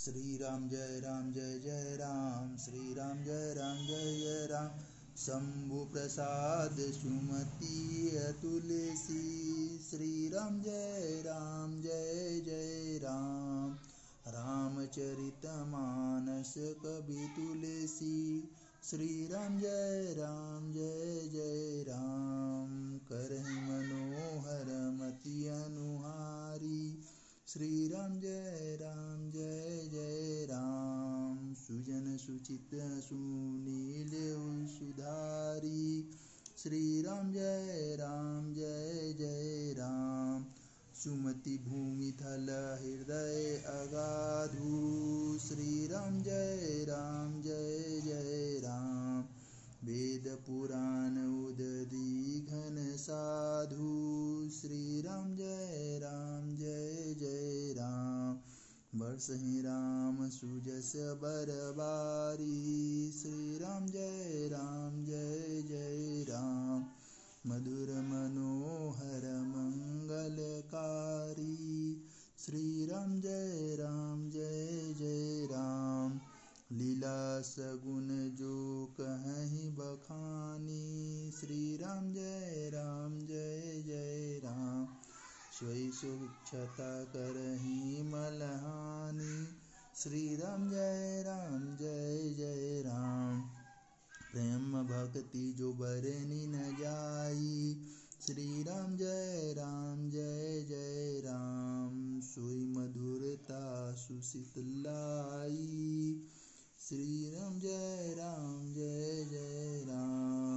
श्री राम जय जय राम, श्री राम जय जय राम। शंभु प्रसाद सुमति तुलसी, श्री राम जय जय राम। रामचरित मानस कवि तुलसी, श्री राम जय जय राम। करहि मनोहर मति अनुहारी, श्री राम जय जय राम। सुजन सुचित सुनील सुधारी, श्री राम जय जय राम। सुमति भूमि थल हृदय अगाधु, श्री राम जय जय राम। वेद पुराण उदधि घन साधु, श्री राम जय जय राम। बरसहि राम सुजस बरबारी, श्री राम जय जय राम। मधुर मनोहर मंगलकारी, श्री राम जय जय राम। लीला सगुन जो कहीं बखानी, श्री राम जय जय राम। सोई सुक्षता करहि मलहानी, श्री राम जय जय राम। प्रेम भक्ति जो बरनि न जाई, श्री राम जय जय राम। सोई मधुरता सुशीतलाई, श्री राम जय जय राम।